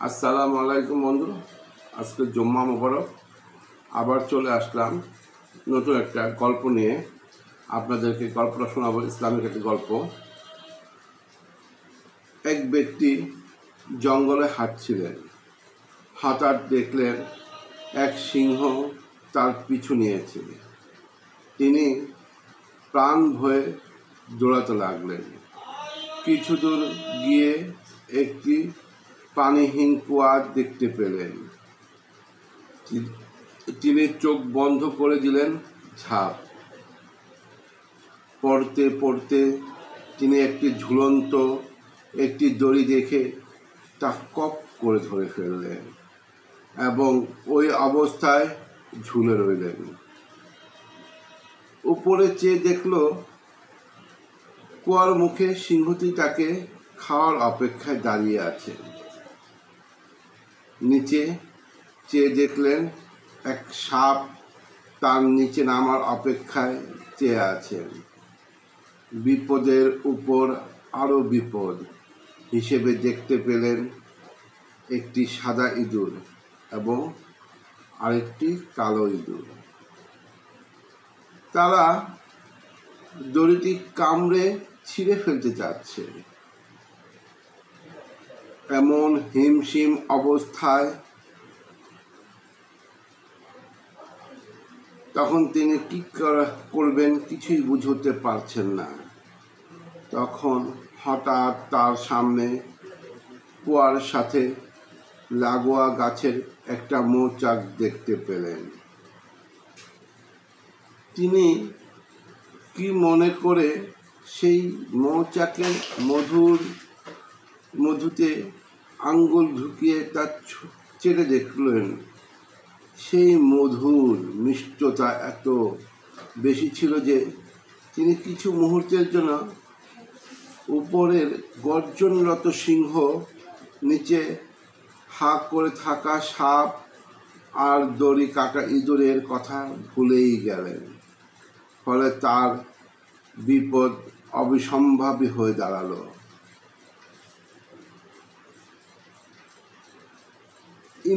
আসসালামু আলাইকুম বন্ধু। আজকে জুম্মা মোবারক। আবার চলে আসলাম নতুন একটা গল্প নিয়ে। আপনাদেরকে গল্পটা শোনাবো, ইসলামিক একটি গল্প। এক ব্যক্তি জঙ্গলে হাঁটছিলেন। হঠাৎ দেখলেন এক সিংহ তার পিছু নিয়েছে। তিনি প্রাণ ভয়ে দৌড়াতে লাগলেন। কিছু দূর গিয়ে একটি পানিহীন কুয়া দেখতে পেলেন। তিনি চোখ বন্ধ করে দিলেন। ঝাঁপ পড়তে পড়তে তিনি একটি ঝুলন্ত একটি দড়ি দেখে তা কপ করে ধরে ফেললেন এবং ওই অবস্থায় ঝুলে রইলেন। উপরে চেয়ে দেখল কুয়ার মুখে সিংহটি তাকে খাওয়ার অপেক্ষায় দাঁড়িয়ে আছে। নিচে চেয়ে দেখলেন এক সাপ তার নিচে নামার অপেক্ষায় চেয়ে আছেন। বিপদের উপর আরও বিপদ হিসেবে দেখতে পেলেন একটি সাদা ইঁদুর এবং আরেকটি কালো ইঁদুর। তারা দড়িটি কামড়ে ছিঁড়ে ফেলতে চাচ্ছে। এমন হিমশিম অবস্থায় তখন তিনি কি করবেন কিছুই বুঝতে পারছেন না। তখন হঠাৎ তার সামনে কুয়ার সাথে লাগোয়া গাছের একটা মৌচাক দেখতে পেলেন। তিনি কি মনে করে সেই মৌচাকের মধুতে আঙ্গুল ঢুকিয়ে তা চেটে দেখলেন। সেই মধুর মিষ্টতা এত বেশি ছিল যে তিনি কিছু মুহূর্তের জন্য উপরের গর্জনরত সিংহ, নিচে হাঁ করে থাকা সাপ আর দড়ি কাটা ইঁদুরের কথা ভুলেই গেলেন। ফলে তার বিপদ অবিসম্ভাবী হয়ে দাঁড়ালো।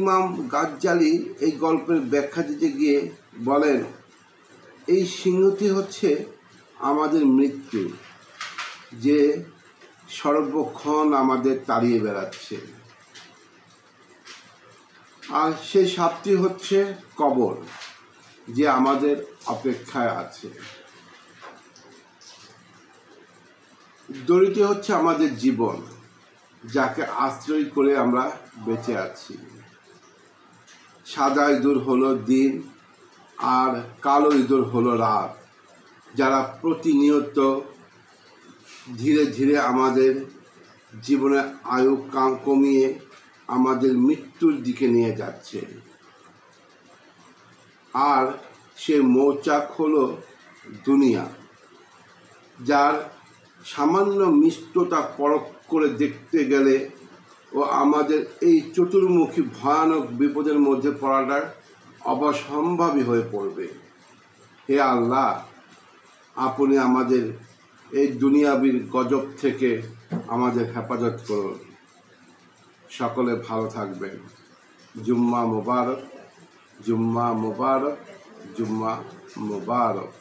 ইমাম গাজ্জালি এই গল্পের ব্যাখ্যা দিতে গিয়ে বলেন, এই সিংহটি হচ্ছে আমাদের মৃত্যু, যে সর্বক্ষণ আমাদের তাড়িয়ে বেড়াচ্ছে। আর সেই সাপটি হচ্ছে কবর, যে আমাদের অপেক্ষায় আছে। দড়িটি হচ্ছে আমাদের জীবন, যাকে আশ্রয় করে আমরা বেঁচে আছি। সাদা ইঁদুর হলো দিন আর কালো ইঁদুর হলো রাত, যারা প্রতিনিয়ত ধীরে ধীরে আমাদের জীবনে আয়ু কমিয়ে আমাদের মৃত্যুর দিকে নিয়ে যাচ্ছে। আর সে মৌচাক হলো দুনিয়া, যার সামান্য মিষ্টতা পরখ করে দেখতে গেলে ও আমাদের এই চতুর্মুখী ভয়ানক বিপদের মধ্যে পড়াটা অবসম্ভাবী হয়ে পড়বে। হে আল্লাহ, আপনি আমাদের এই দুনিয়াবির গজব থেকে আমাদের হেফাজত করুন। সকলে ভালো থাকবেন। জুম্মা মোবারক, জুম্মা মোবারক, জুম্মা মোবারক।